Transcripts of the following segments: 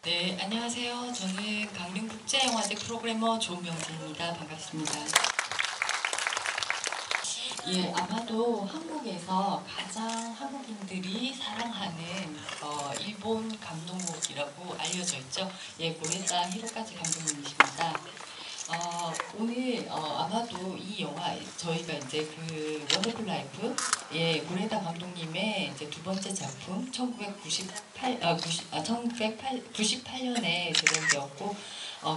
네, 안녕하세요. 저는 강릉국제영화제 프로그래머 조명진입니다. 반갑습니다. 예, 아마도 한국에서 가장 한국인들이 사랑하는 일본 감독이라고 알려져 있죠. 예, 고레타 히로카즈 감독님이십니다. 오늘 아마도 이 영화 저희가 이제 그 원더풀 라이프 예 고레다 감독님의 이제 두 번째 작품 1998년에 제작되었고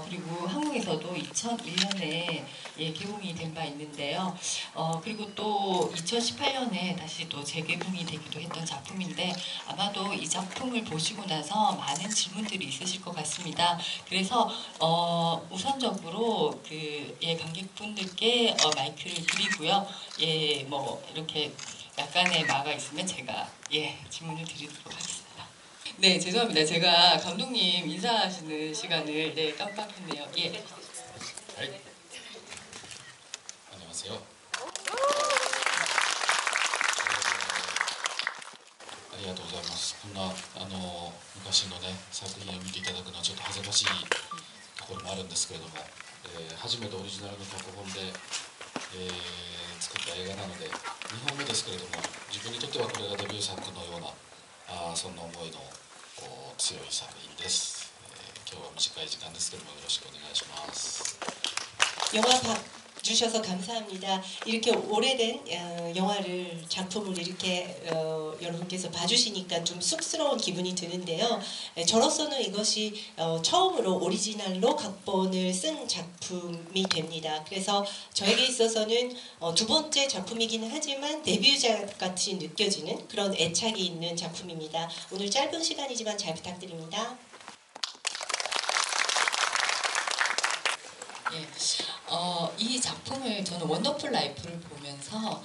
그리고 한국에서도 2001년에 예, 개봉이 된 바 있는데요. 그리고 또 2018년에 다시 또 재개봉이 되기도 했던 작품인데 아마도 이 작품을 보시고 나서 많은 질문들이 있으실 것 같습니다. 그래서 우선적으로 그 예, 관객분들께 마이크를 드리고요. 예, 뭐 이렇게 약간의 마가 있으면 제가 예, 질문을 드리도록 하겠습니다. 네, 죄송합니다. 제가 감독님 인사하시는 시간을 네, 깜빡했네요. 예. 안녕하세요. ありがとうございます。こんな昔のね作品を見ていただくのはちょっと恥ずかしいところもあるんですけれども、初めてオリジナルの脚本で、作った映画なので2本目ですけれども、自分にとってはこれがデビュー作のようなそんな思いの強い作品です。今日は短い時間ですけどもよろしくお願いします。 영화 봐주셔서 감사합니다. 이렇게 오래된 영화를 작품을 이렇게 여러분께서 봐주시니까 좀 쑥스러운 기분이 드는데요. 저로서는 이것이 처음으로 오리지널로 각본을 쓴 작품이 됩니다. 그래서 저에게 있어서는 두 번째 작품이기는 하지만 데뷔작 같이 느껴지는 그런 애착이 있는 작품입니다. 오늘 짧은 시간이지만 잘 부탁드립니다. 예, 이 작품을 저는 원더풀 라이프를 보면서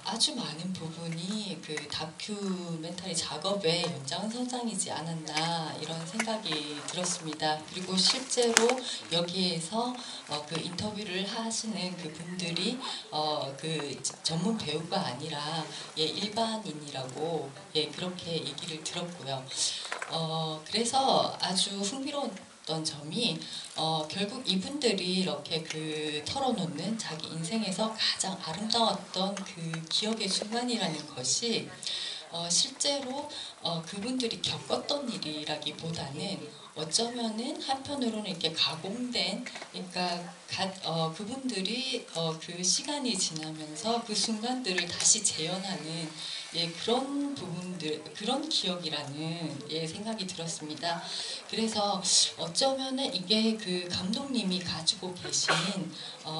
아주 많은 부분이 그 다큐멘터리 작업의 연장선상이지 않았나 이런 생각이 들었습니다. 그리고 실제로 여기에서 그 인터뷰를 하시는 그 분들이 그 전문 배우가 아니라 예, 일반인이라고 예, 그렇게 얘기를 들었고요. 그래서 아주 흥미로운 점이 결국 이분들이 이렇게 그 털어놓는 자기 인생에서 가장 아름다웠던 그 기억의 순간이라는 것이 실제로 그분들이 겪었던 일이라기보다는 어쩌면은 한편으로는 이렇게 가공된 그러니까 그분들이 그 시간이 지나면서 그 순간들을 다시 재현하는 예, 그런 부분들, 그런 기억이라는 예, 생각이 들었습니다. 그래서 어쩌면은 이게 그 감독님이 가지고 계신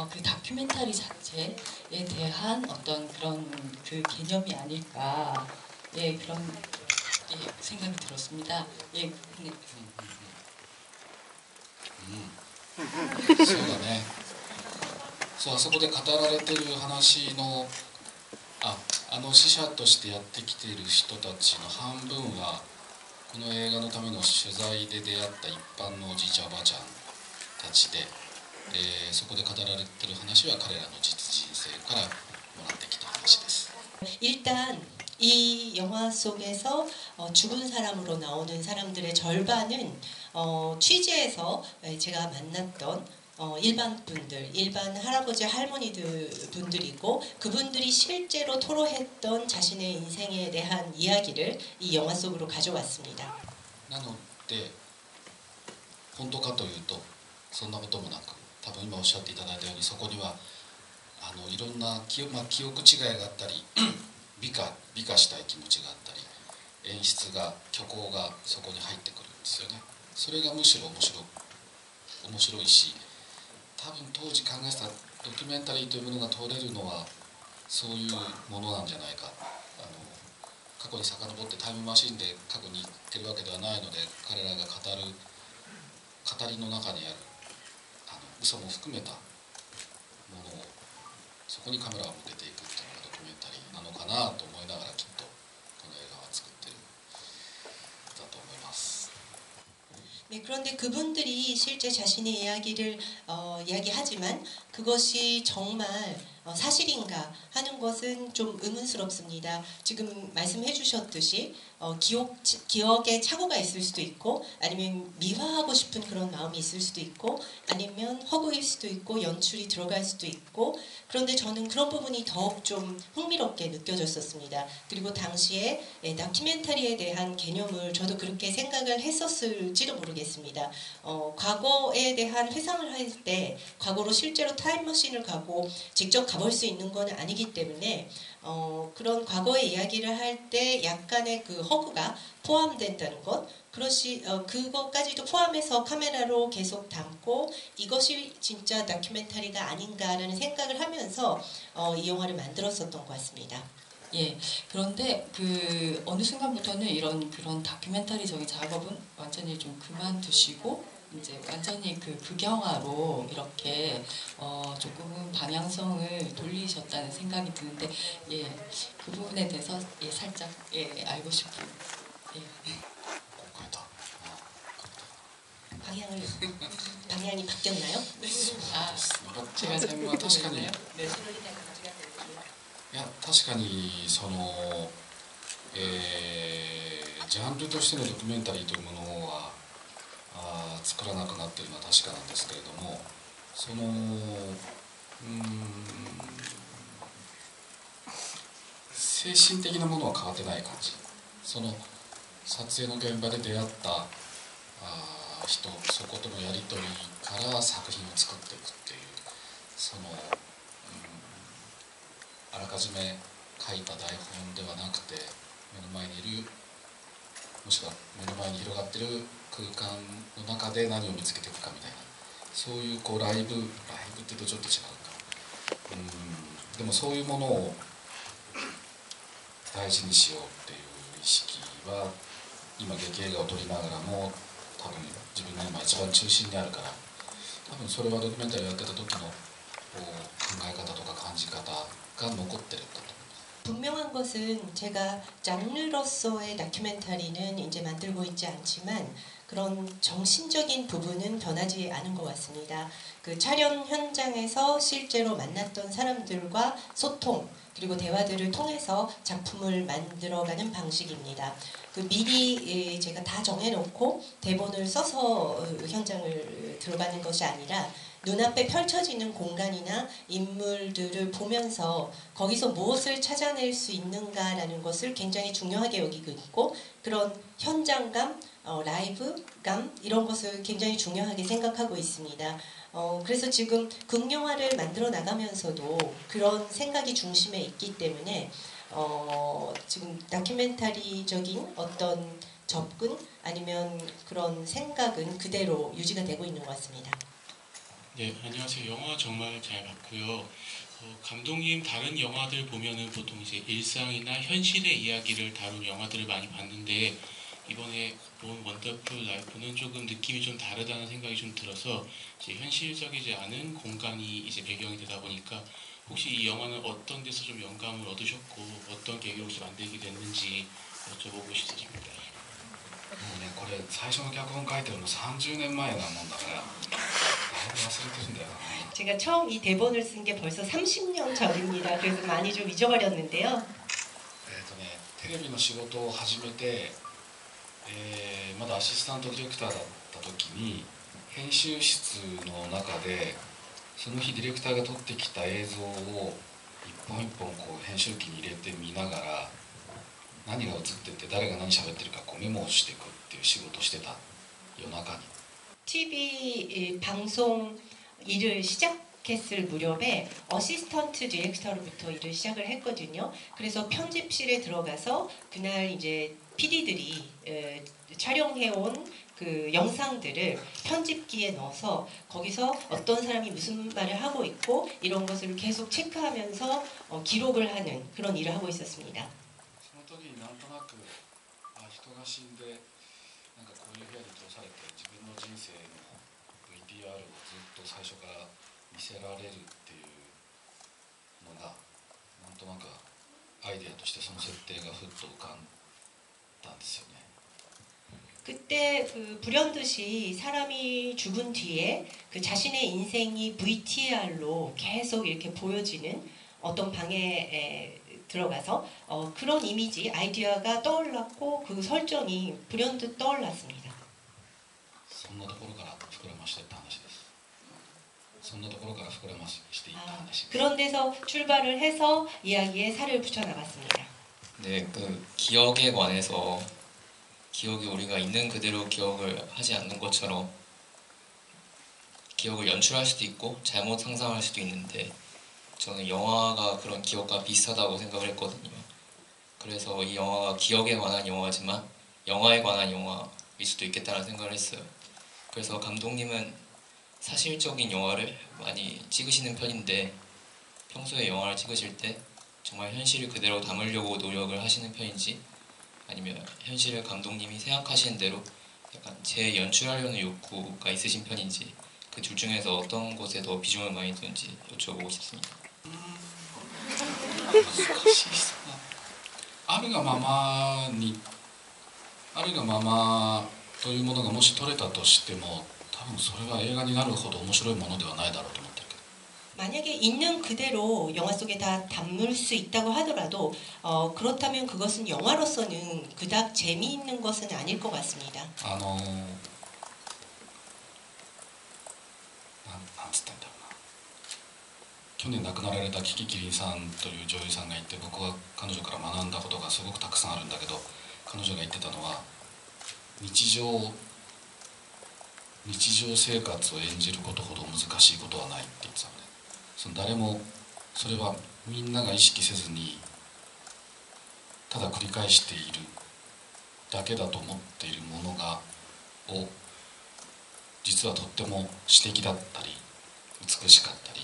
그 다큐멘터리 자체에 대한 어떤 그런 그 개념이 아닐까 예, 그런 예, 생각이 들었습니다. 예, 네. そうだね。そう、あそこで語られてる話の死者としてやってきている人たちの半分はこの映画のための取材で出会った一般のおじいちゃんおばあちゃんたちで、そこで語られてる話は彼らの実人生からもらってきた話です。 일단 이 영화 속에서 죽은 사람으로 나오는 사람들의 절반은 취재에서 제가 만났던 일반 분들, 일반 할아버지 할머니들 분들이고 그분들이 실제로 토로했던 자신의 인생에 대한 이야기를 이 영화 속으로 가져왔습니다. なので本当かというとそんなこともなく、多分今おっしゃっていただいたようにそこにはいろんな記憶違いがあったり美化したい気持ちがあったり演出が虚構がそこに入ってくるんですよね。それがむしろ面白いし、多分当時考えてたドキュメンタリーというものが撮れるのはそういうものなんじゃないか。過去に遡ってタイムマシンで過去に行ってるわけではないので、彼らが語りの中にある嘘も含めたものをそこにカメラを向けていくっていうのがドキュメンタリーなのかなと思いながらきっとこの映画は作ってるんだと思います。 네, 그런데 그분들이 실제 자신의 이야기를 이야기하지만 그것이 정말 사실인가 하는 것은 좀 의문스럽습니다. 지금 말씀해 주셨듯이 기억에 착오가 있을 수도 있고 아니면 미화하고 싶은 그런 마음이 있을 수도 있고 아니면 허구일 수도 있고 연출이 들어갈 수도 있고 그런데 저는 그런 부분이 더욱 좀 흥미롭게 느껴졌었습니다. 그리고 당시에 다큐멘터리에 대한 개념을 저도 그렇게 생각을 했었을지도 모르겠습니다. 과거에 대한 회상을 할 때 과거로 실제로 타임머신을 가고 직접 가볼 수 있는 건 아니기 때문에 그런 과거의 이야기를 할 때 약간의 그 허구가 포함된다는 것 그것까지도 포함해서 카메라로 계속 담고 이것이 진짜 다큐멘터리가 아닌가라는 생각을 하면서 이 영화를 만들었었던 것 같습니다. 예, 그런데 그 어느 순간부터는 이런 그런 다큐멘터리적인 작업은 완전히 좀 그만두시고 이제 완전히 그 극영화로 이렇게 조금은 방향성을 돌리셨다는 생각이 드는데 예, 그 부분에 대해서 예, 살짝 예, 알고 싶은 예. 방향이 바뀌었나요? 아, 제가 まあ確かに 잘못했나요? 네. いや確かにその、ジャンルとしてのドキュメンタリーというものは作らなくなっているのは確かなんですけれどもその精神的なものは変わってない感じその撮影の現場で出会った人そことのやり取りから作品を作っていくっていうそのあらかじめ書いた台本ではなくて目の前にいるもしくは目の前に広がってる空間の中で何を見つけていくかみたいなそういうこうライブっていうとちょっと違うかでもそういうものを大事にしようっていう意識は今劇映画を撮りながらも多分自分が今一番中心にあるから多分それはドキュメンタリーをやってた時の考え方とか感じ方が残ってるんだと思います。 분명한 것은 제가 장르로서의 다큐멘터리는 이제 만들고 있지 않지만 그런 정신적인 부분은 변하지 않은 것 같습니다. 그 촬영 현장에서 실제로 만났던 사람들과 소통 그리고 대화들을 통해서 작품을 만들어가는 방식입니다. 그 미리 제가 다 정해놓고 대본을 써서 현장을 들어가는 것이 아니라 눈앞에 펼쳐지는 공간이나 인물들을 보면서 거기서 무엇을 찾아낼 수 있는가라는 것을 굉장히 중요하게 여기고 있고 그런 현장감, 라이브감 이런 것을 굉장히 중요하게 생각하고 있습니다. 그래서 지금 극영화를 만들어 나가면서도 그런 생각이 중심에 있기 때문에 지금 다큐멘터리적인 어떤 접근 아니면 그런 생각은 그대로 유지가 되고 있는 것 같습니다. 네, 안녕하세요. 영화 정말 잘 봤고요. 감독님 다른 영화들 보면은 보통 이제 일상이나 현실의 이야기를 다룬 영화들을 많이 봤는데 이번에 본 원더풀 라이프는 조금 느낌이 좀 다르다는 생각이 좀 들어서 이제 현실적이지 않은 공간이 이제 배경이 되다 보니까 혹시 이 영화는 어떤 데서 좀 영감을 얻으셨고 어떤 계기로 혹시 만들게 됐는지 여쭤보고 싶습니다. もうねこれ最初の脚本書いてるの30年前なもんだからだいぶ忘れてるんだよな 제가 처음 이 대본을 쓴 게 벌써 30년 전입니다. 그래서 많이 좀 잊어버렸는데요. テレビの仕事を始めて、まだアシスタントディレクターだった時に編集室の中でその日ディレクターが撮ってきた映像を一本一本こう編集機に入れて見ながら何が映ってて誰が何喋ってるかこうメモをしていくっていう仕事をしてた夜中に TV 방송 일을 시작했을 무렵에 어시스턴트 디렉터로부터 일을 시작을 했거든요. 그래서 편집실에 들어가서 그날 이제 PD들이 촬영해온 그 영상들을 편집기에 넣어서 거기서 어떤 사람이 무슨 말을 하고 있고 이런 것을 계속 체크하면서 기록을 하는 그런 일을 하고 있었습니다. その時になんとなく人が死んでなんかこういう部屋に通されて自分の人生の VTR をずっと最初から見せられるっていうのがなんとなくアイデアとしてその設定がふっと浮かんだんですよね。 그때 그 불현듯이 사람이 죽은 뒤에 그 자신의 인생이 VTR로 계속 이렇게 보여지는 어떤 방에 들어가서 그런 이미지, 아이디어가 떠올랐고 그 설정이 불현듯 떠올랐습니다. そんなところから膨らましていった話です。そんなところから膨らましていった話。 그런 데서 출발을 해서 이야기에 살을 붙여나갔습니다. 네, 그 기억에 관해서 기억이 우리가 있는 그대로 기억을 하지 않는 것처럼 기억을 연출할 수도 있고 잘못 상상할 수도 있는데 저는 영화가 그런 기억과 비슷하다고 생각을 했거든요. 그래서 이 영화가 기억에 관한 영화지만 영화에 관한 영화일 수도 있겠다는 생각을 했어요. 그래서 감독님은 사실적인 영화를 많이 찍으시는 편인데 평소에 영화를 찍으실 때 정말 현실을 그대로 담으려고 노력을 하시는 편인지 아니면 현실을 감독님이 생각하시는 대로 약간 재연출하려는 욕구가 있으신 편인지 그 둘 중에서 어떤 것에 더 비중을 많이 두는지 여쭤보고 싶습니다. 難しい質問。あるがままにあるがままというものがもし撮れたとしても多分それは映画になるほど面白いものではないだろうと思ってるけど 만약에 있는 그대로 영화 속에 다 담을 수 있다고 하더라도 그렇다면 그것은 영화로서는 그닥 재미있는 것은 아닐 것 같습니다. なんつったんだろうな去年亡くなられたキキキリンさんという女優さんがいて僕は彼女から学んだことがすごくたくさんあるんだけど彼女が言ってたのは日常生活を演じることほど難しいことはないって言ってたのでその誰もそれはみんなが意識せずにただ繰り返しているだけだと思っているものを実はとっても詩的だったり美しかったり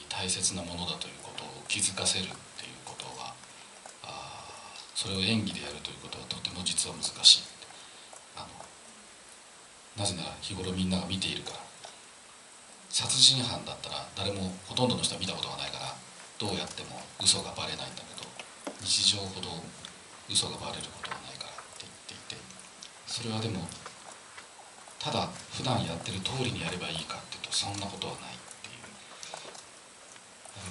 大切なものだということを気づかせるっていうことがそれを演技でやるということはとても実は難しいなぜなら日頃みんなが見ているから殺人犯だったら誰もほとんどの人は見たことがないからどうやっても嘘がバレないんだけど日常ほど嘘がバレることはないからって言っていてそれはでもただ普段やってる通りにやればいいかっていうとそんなことはないっていう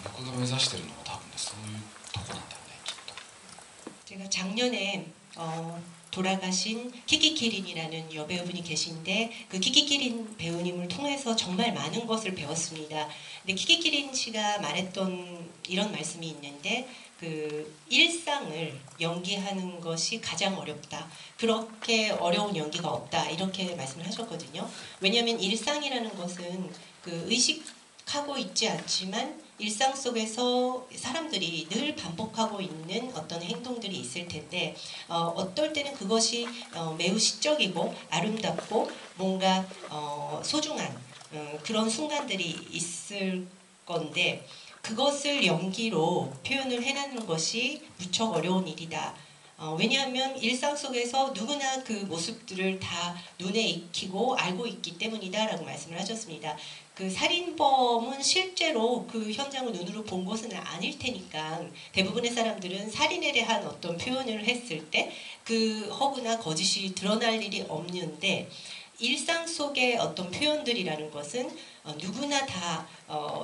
僕が目指してるのは多分ねそういうとこなんだよねきっと 제가 작년에 돌아가신 키키키린이라는 여배우분이 계신데 그 키키키린 배우님을 통해서 정말 많은 것을 배웠습니다. 근데 키키키린 씨가 말했던 이런 말씀이 있는데 그 일상을 연기하는 것이 가장 어렵다. 그렇게 어려운 연기가 없다. 이렇게 말씀을 하셨거든요. 왜냐하면 일상이라는 것은 그 의식하고 있지 않지만 일상 속에서 사람들이 늘 반복하고 있는 어떤 행동들이 있을 텐데 어떨 때는 그것이 매우 시적이고 아름답고 뭔가 소중한 그런 순간들이 있을 건데 그것을 연기로 표현을 해내는 것이 무척 어려운 일이다. 왜냐하면 일상 속에서 누구나 그 모습들을 다 눈에 익히고 알고 있기 때문이다라고 말씀을 하셨습니다. 그 살인범은 실제로 그 현장을 눈으로 본 것은 아닐 테니까 대부분의 사람들은 살인에 대한 어떤 표현을 했을 때 그 허구나 거짓이 드러날 일이 없는데 일상 속의 어떤 표현들이라는 것은 누구나 다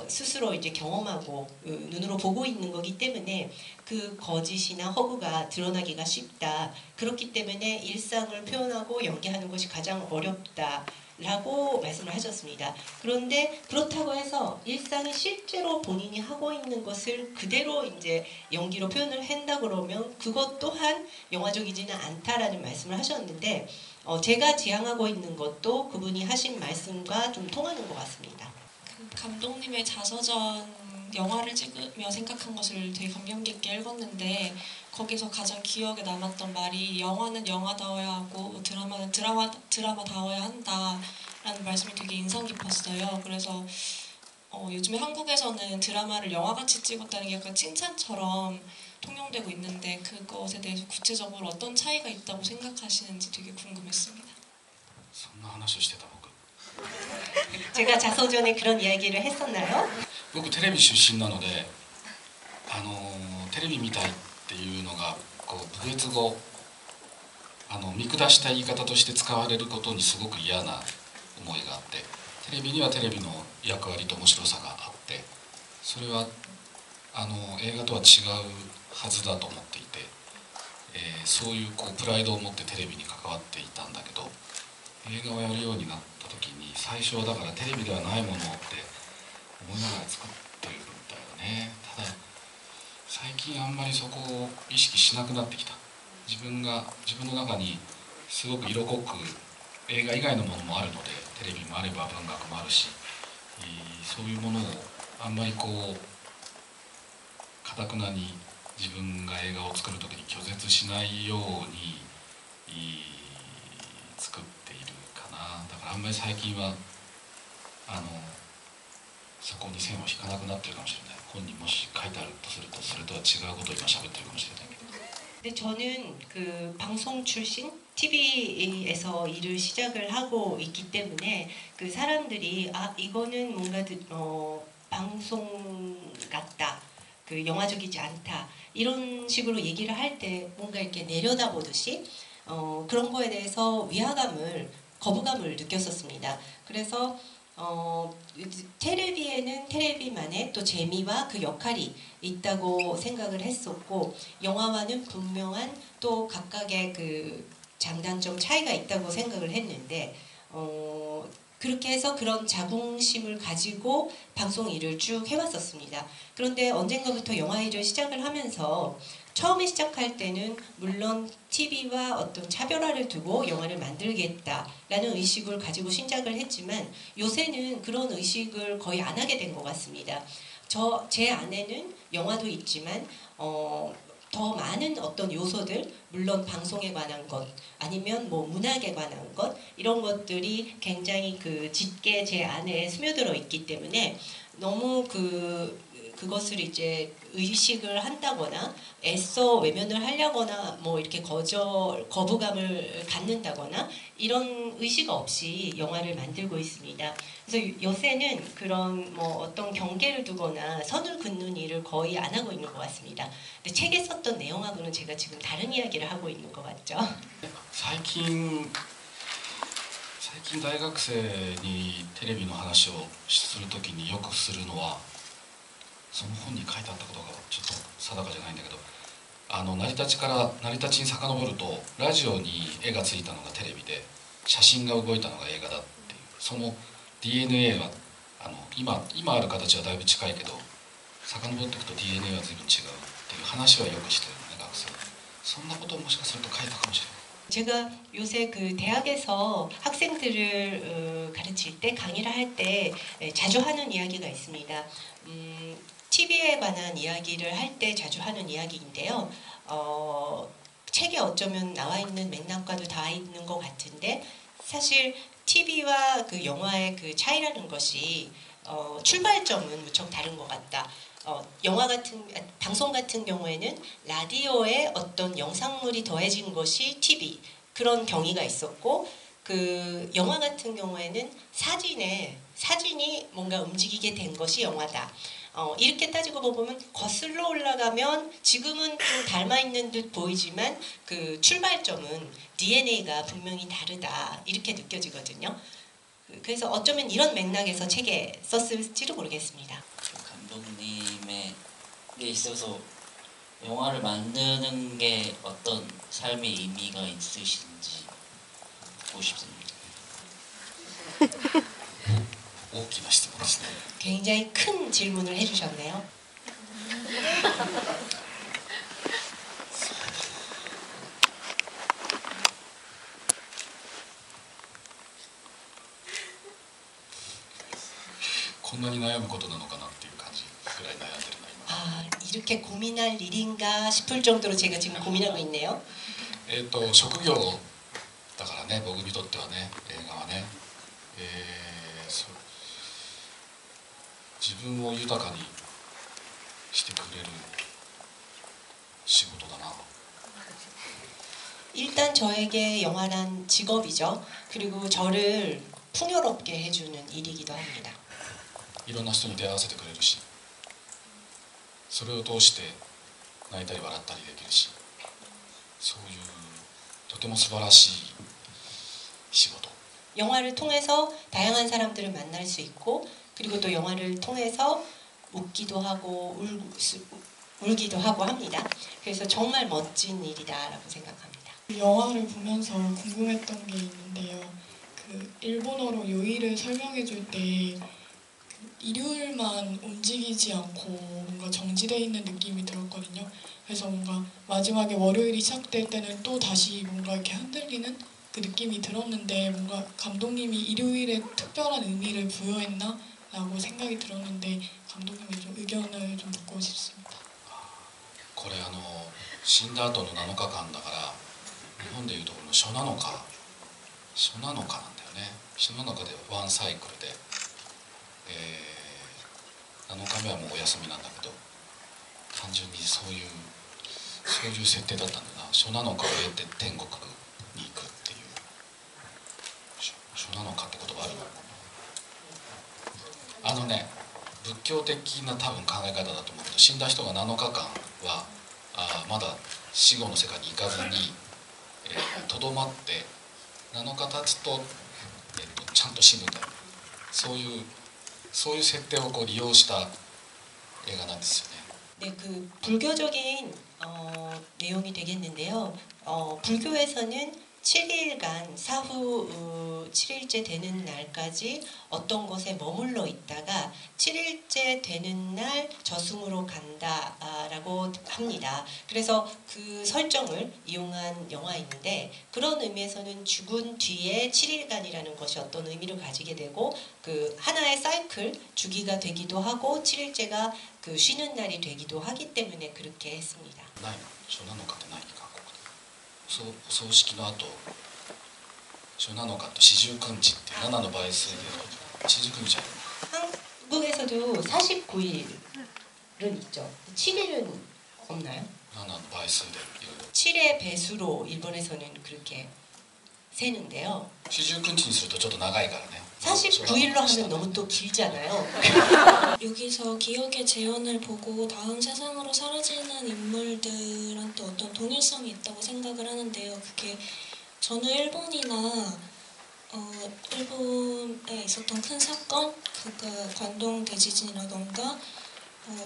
스스로 이제 경험하고 눈으로 보고 있는 거기 때문에 그 거짓이나 허구가 드러나기가 쉽다. 그렇기 때문에 일상을 표현하고 연기하는 것이 가장 어렵다. 라고 말씀을 하셨습니다. 그런데 그렇다고 해서 일상이 실제로 본인이 하고 있는 것을 그대로 이제 연기로 표현을 한다 그러면 그것 또한 영화적이지는 않다라는 말씀을 하셨는데 제가 지향하고 있는 것도 그분이 하신 말씀과 좀 통하는 것 같습니다. 그 감독님의 자서전 영화를 찍으며 생각한 것을 되게 감명 깊게 읽었는데 거기서 가장 기억에 남았던 말이 영화는 영화다워야 하고 드라마는 드라마다워야 한다라는 말씀이 되게 인상 깊었어요. 그래서 요즘에 한국에서는 드라마를 영화같이 찍었다는 게 약간 칭찬처럼 통용되고 있는데 그것에 대해서 구체적으로 어떤 차이가 있다고 생각하시는지 되게 궁금했습니다. そんな話をしてた僕 제가 자서전에 그런 이야기를 했었나요? 僕テレビ出身なのでテレビ見たいっていうのがこう侮蔑語見下した言い方として使われることにすごく嫌な思いがあってテレビにはテレビの役割と面白さがあってそれは映画とは違うはずだと思っていて、そういうプライドを持ってテレビに関わっていたんだけど、映画をやるようになった時に最初はだからテレビではないものって思いながら作ってるんだよね。ただ最近あんまりそこを意識しなくなってきた。自分の中にすごく色濃く映画以外のものもあるので、テレビもあれば文学もあるし、そういうものをあんまりかたくなに自分が映画を作る時に拒絶しないように作っているかな。だからあんまり最近はそこに線を引かなくなってるかもしれない。本にもし書いてあるとするとそれとは違うことを今喋ってるかもしれないけど。 근데 저는 그 방송 출신 TV에서 일을 시작을 하고 있기 때문에 그 사람들이 아 이거는 뭔가 방송 같다, 그 영화적이지 않다 이런 식으로 얘기를 할 때 뭔가 이렇게 내려다보듯이 그런 거에 대해서 위화감을, 거부감을 느꼈었습니다. 그래서 테레비에는 테레비만의 또 재미와 그 역할이 있다고 생각을 했었고, 영화와는 분명한 또 각각의 그 장단점 차이가 있다고 생각을 했는데, 그렇게 해서 그런 자긍심을 가지고 방송 일을 쭉 해왔었습니다. 그런데 언젠가부터 영화 일을 시작을 하면서 처음에 시작할 때는 물론 TV와 어떤 차별화를 두고 영화를 만들겠다라는 의식을 가지고 시작을 했지만 요새는 그런 의식을 거의 안 하게 된 것 같습니다. 제 안에는 영화도 있지만 더 많은 어떤 요소들, 물론 방송에 관한 것 아니면 뭐 문학에 관한 것, 이런 것들이 굉장히 그 짙게 제 안에 스며들어 있기 때문에 너무 그것을 이제 의식을 한다거나 애써 외면을 하려거나 뭐 이렇게 거부감을 갖는다거나 이런 의식 없이 영화를 만들고 있습니다. 그래서 요새는 그런 뭐 어떤 경계를 두거나 선을 긋는 일을 거의 안 하고 있는 것 같습니다. 근데 책에 썼던 내용하고는 제가 지금 다른 이야기를 하고 있는 것 같죠. 最近大学生にテレビの話をするときによくするのは、その本に書いてあったことがちょっと定かじゃないんだけど、成り立ちに遡るとラジオに絵がついたのがテレビで、写真が動いたのが映画だっていう、その DNA は今ある形はだいぶ近いけど遡っていくと DNA は随分違うっていう話はよくしてるのね、学生。そんなことをもしかすると書いたかもしれない。 제가 요새 그 대학에서 학생들을 가르칠 때, 강의를 할 때 자주 하는 이야기가 있습니다. TV에 관한 이야기를 할 때 자주 하는 이야기인데요. 책에 어쩌면 나와 있는 맥락과도 다 있는 것 같은데, 사실 TV와 그 영화의 그 차이라는 것이 출발점은 무척 다른 것 같다. 방송 같은 경우에는 라디오에 어떤 영상물이 더해진 것이 TV, 그런 경위가 있었고, 그 영화 같은 경우에는 사진이 뭔가 움직이게 된 것이 영화다. 이렇게 따지고 보면 거슬러 올라가면 지금은 좀 닮아 있는 듯 보이지만 그 출발점은 DNA가 분명히 다르다, 이렇게 느껴지거든요. 그래서 어쩌면 이런 맥락에서 책에 썼을지도 모르겠습니다. 감독님에 있어서 영화를 만드는 게 어떤 삶의 의미가 있으신지 보고 싶습니다. 大きな質問ですね。 굉장히 큰 질문을 해주셨네요. 아, 이렇게 고민할 일인가 싶을 정도로 제가 지금 고민하고 있네요. 職業だからね、僕にとってはね、映画はね、自分を豊かにしてくれる仕事だな。 일단 저에게 영화란 직업이죠. 그리고 저를 풍요롭게 해주는 일이기도 합니다. いろんな人に出会わせてくれるし、それを通して泣いたり笑ったりできるし、そういうとても素晴らしい仕事。 영화를 통해서 다양한 사람들을 만날 수 있고, 그리고 또 영화를 통해서 웃기도 하고 울기도 하고 합니다. 그래서 정말 멋진 일이다라고 생각합니다. 영화를 보면서 궁금했던 게 있는데요. 그 일본어로 요일을 설명해 줄때 일요일만 움직이지 않고 뭔가 정지되어 있는 느낌이 들었거든요. 그래서 뭔가 마지막에 월요일이 시작될 때는 또 다시 뭔가 이렇게 흔들리는 그 느낌이 들었는데 뭔가 감독님이 일요일에 특별한 의미를 부여했나? 라고 생각이 들었는데 감독님의 좀 의견을 좀 듣고 싶습니다. これ死んだ後の7日間だから日本でいうところの初7日なんだよね。初7日でワンサイクルで、7日目はもうお休みなんだけど単純にそういう設定だったんだな。初7日を終えて天国に行くっていう初7日って言葉あるの仏教的な多分考え方だと思うけど死んだ人が7日間はまだ死後の世界に行かずにとどまって7日経つと、ちゃんと死ぬんだよ。そういう設定を利用した映画なんですよね。 네, 그 불교적인 내용이 되겠는데요. 불교에서는 7일간 사후 7일째 되는 날까지 어떤 곳에 머물러 있다가 7일째 되는 날 저승으로 간다라고 합니다. 그래서 그 설정을 이용한 영화인데 그런 의미에서는 죽은 뒤에 7일간이라는 것이 어떤 의미를 가지게 되고 그 하나의 사이클 주기가 되기도 하고 7일째가 그 쉬는 날이 되기도 하기 때문에 그렇게 했습니다. ないの初7日ってない韓国でお葬式の後初7日と四十九日って7の倍数で四十九日ある 한국에서도 49일은 있죠. 7일은 없나요? 7の倍数でいろいろ 7의 배수로 일본에서는 그렇게 세는데요. 四十九日にするとちょっと長いからね 49일로 하면 너무 또 길잖아요. 여기서 기억의 재현을 보고 다음 세상으로 사라지는 인물들한테 어떤 동일성이 있다고 생각을 하는데요. 그게 저는 일본이나 일본에 있었던 큰 사건, 그러니까 관동 대지진이라던가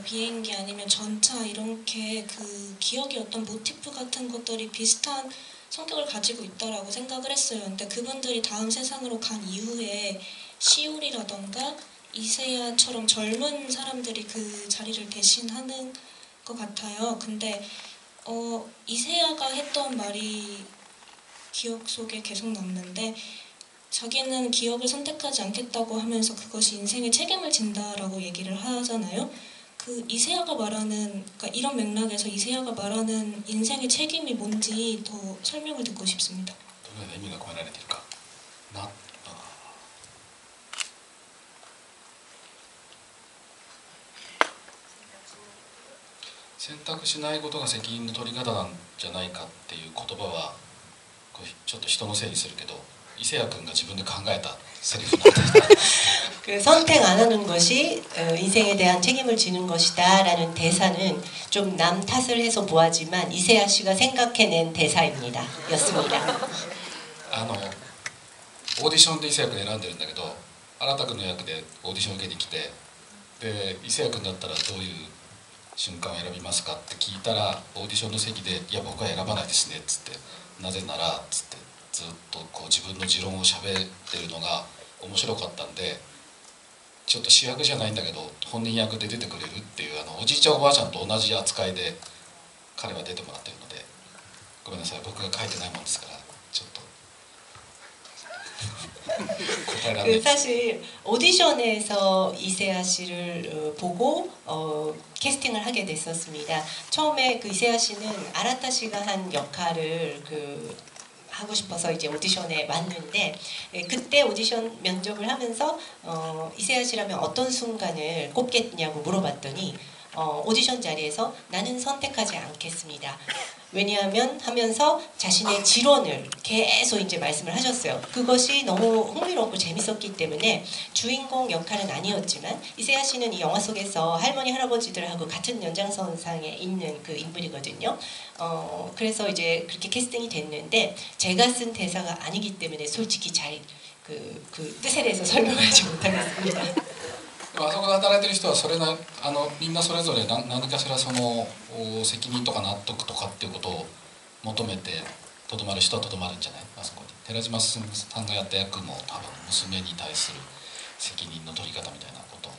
비행기 아니면 전차 이렇게 그 기억의 어떤 모티프 같은 것들이 비슷한 성격을 가지고 있다라고 생각을 했어요. 근데 그분들이 다음 세상으로 간 이후에 시울이라던가 이세야처럼 젊은 사람들이 그 자리를 대신하는 것 같아요. 근데 이세야가 했던 말이 기억 속에 계속 남는데 자기는 기억을 선택하지 않겠다고 하면서 그것이 인생의 책임을 진다라고 얘기를 하잖아요. 그 이세야가 말하는 그러니까 이런 맥락에서 이세야가 말하는 인생의 책임이 뭔지 더 설명을 듣고 싶습니다. どのような意味が込められているか選択しないことが責任の取り方なんじゃないかっていう言葉はこれちょっと人のせいにするけど伊勢谷君が自分で考えたセリフなんだ그 선택 안 하는 것이 인생에 대한 책임을 지는 것이다라는 대사는 좀 남 탓을 해서 보아지만 이세야 씨가 생각해낸 대사입니다. 였습니다. オーディションで伊勢谷君選んでるんだけど新君の役でオーディション受けに来てで伊勢谷君だったらどういう瞬間を選びますかって聞いたらオーディションの席で「いや僕は選ばないですね」っつって「なぜなら」っつってずっとこう自分の持論を喋ってるのが面白かったんでちょっと主役じゃないんだけど本人役で出てくれるっていうおじいちゃんおばあちゃんと同じ扱いで彼は出てもらってるのでごめんなさい僕が書いてないもんですからちょっと答えられない 사실 오디션에서 이세야 씨를 보고 캐스팅을 하게 됐었습니다. 처음에 그 이세야 씨는 아라타 씨가 한 역할을 하고 싶어서 이제 오디션에 왔는데 그때 오디션 면접을 하면서 이세야 씨라면 어떤 순간을 꼽겠냐고 물어봤더니 오디션 자리에서 나는 선택하지 않겠습니다. 왜냐하면 하면서 자신의 지론을 계속 이제 말씀을 하셨어요. 그것이 너무 흥미롭고 재밌었기 때문에 주인공 역할은 아니었지만 이세야 씨는 이 영화 속에서 할머니 할아버지들하고 같은 연장선상에 있는 그 인물이거든요. 그래서 이제 그렇게 캐스팅이 됐는데 제가 쓴 대사가 아니기 때문에 솔직히 잘 그 뜻에 대해서 설명하지 못하겠습니다. でもあそこで働いてる人はそれなみんなそれぞれ何かしらその責任とか納得とかっていうことを求めてとどまる人はとどまるんじゃない、あそこに。寺島進さんがやった役も多分娘に対する責任の取り方みたいなこと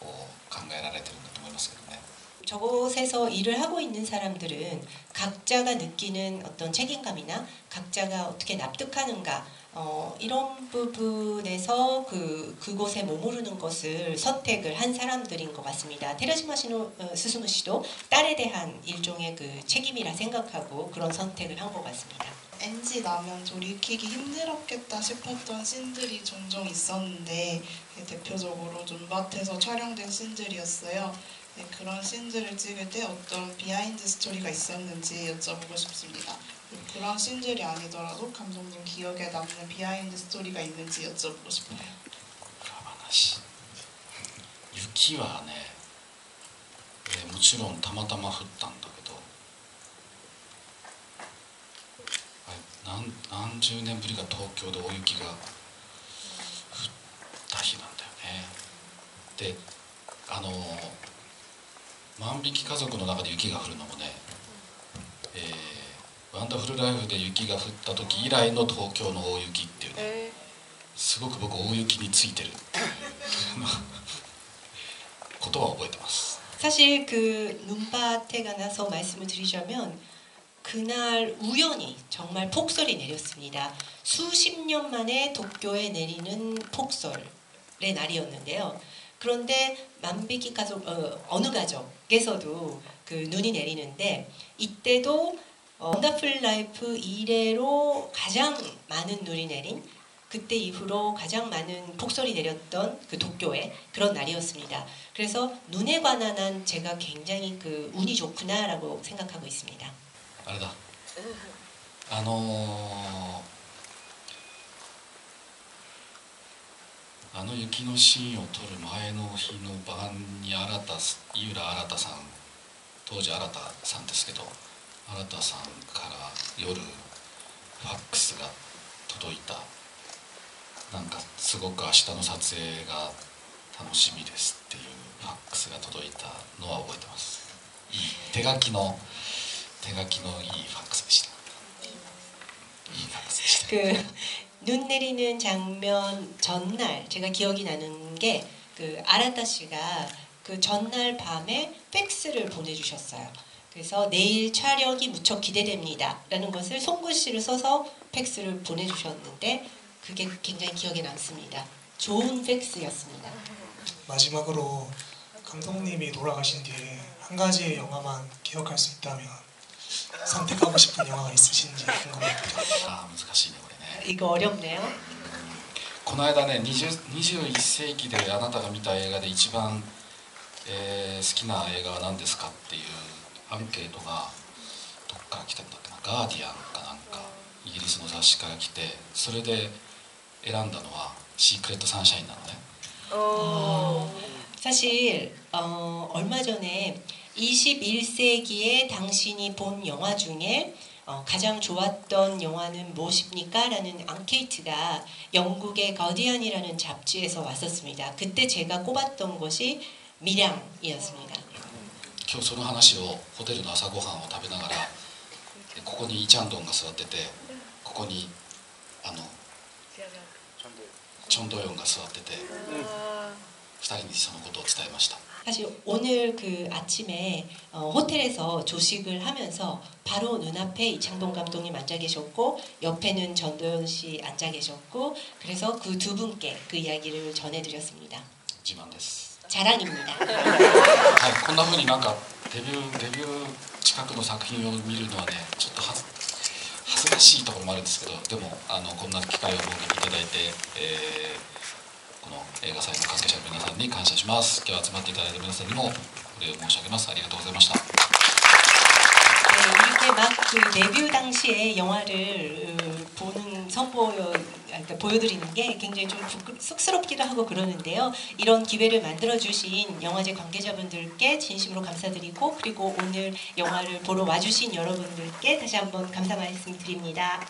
を考えられてるんだと思いますけどね。 저곳에서 일을 하고 있는 사람들은 각자가 느끼는 어떤 책임감이나 각자가 어떻게 납득하는가 이런 부분에서 그곳에 머무르는 것을 선택을 한 사람들인 것 같습니다. 테라시마 스스무 씨도 딸에 대한 일종의 그 책임이라 생각하고 그런 선택을 한 것 같습니다. NG 나면 돌이키기 힘들었겠다 싶었던 씬들이 종종 있었는데 대표적으로 논밭에서 촬영된 씬들이었어요. 네, 그런 씬들을 찍을 때 어떤 비하인드 스토리가 있었는지 여쭤보고 싶습니다. 그런 씬들이 아니더라도 감독님 기억에 남는 비하인드 스토리가 있는지 여쭤보고 싶어요. 雪はね、もちろんたまたま降ったんだけど、何十年ぶりか東京で大雪が降った日なんだよね。で万引き家族の中で雪が降るのもね、ワンダフルライフで雪が降った時以来の東京の大雪っていうね、すごく僕大雪についてることは覚えてます。 사실 그 눈밭에 관해서 말씀을 드리자면 그날 우연히 정말 폭설이 내렸습니다. 수십 년 만에 도쿄에 내리는 폭설의 날이었는데요. 그런데 만비기 가족 어느 가족에서도 그 눈이 내리는데 이때도 원더풀 라이프 이래로 가장 많은 눈이 내린 그때 이후로 가장 많은 폭설이 내렸던 그 도쿄의 그런 날이었습니다. 그래서 눈에 관한 한 제가 굉장히 그 운이 좋구나라고 생각하고 있습니다. あれだ、雪のシーンを撮る前の日の晩に井浦新さん、当時新さんですけど、新さんから夜ファックスが届いた。なんかすごく明日の撮影が楽しみですっていうファックスが届いたのは覚えてます。手書きのいいファックスでした。いいファックスでした。 눈 내리는 장면 전날 제가 기억이 나는 게 그 아라타 씨가 그 전날 밤에 팩스를 보내주셨어요. 그래서 내일 촬영이 무척 기대됩니다라는 것을 손글씨를 써서 팩스를 보내주셨는데 그게 굉장히 기억에 남습니다. 좋은 팩스였습니다. 마지막으로 감독님이 돌아가신 뒤에 한 가지의 영화만 기억할 수 있다면 선택하고 싶은 영화가 있으신지 궁금합니다. 아, 難しいねこれね。 이거 어렵네요. この間ね、21世紀であなたが見た映画で一番、好きな映画は何ですかっていうアンケートがどっから来たんだっけな、ガーディアンかなんかイギリスの雑誌から来て、それで選んだのはシークレットサンシャインなのね。 사실 얼마 전에 21세기에 당신이 본 영화 중에 가장 좋았던 영화는 무엇입니까? 라는 앙케이트가 영국의 가디언이라는 잡지에서 왔었습니다. 그때 제가 꼽았던 것이 미량이었습니다. 今日その話をホテルの朝ごはんを食べながら、ここにイチャンドンが座ってて、ここにチョンドヨンが座ってて、2人にそのことを伝えました。 사실 오늘 그 아침에 호텔에서 조식을 하면서 바로 눈앞에 이창동 감독님 앉아 계셨고 옆에는 전도연 씨 앉아 계셨고 그래서 그 두 분께 그 이야기를 전해드렸습니다. 自慢です。 자랑입니다. はい、こんな風になんかデビュー近くの作品を見るのはね、ちょっと恥ずかしいところもあるんですけど、でもこんな機会を設けていただいて、この映画祭の関係者の皆さんに感謝します。今日集まっていただいた皆さんにもお礼を申し上げます。ありがとうございました。 이렇게 막 그 데뷔 당시에 영화를 보여드리는 게 굉장히 좀 쑥스럽기도 하고 그러는데요. 이런 기회를 만들어주신 영화제 관계자분들께 진심으로 감사드리고 그리고 오늘 영화를 보러 와주신 여러분들께 다시 한번 감사 말씀드립니다.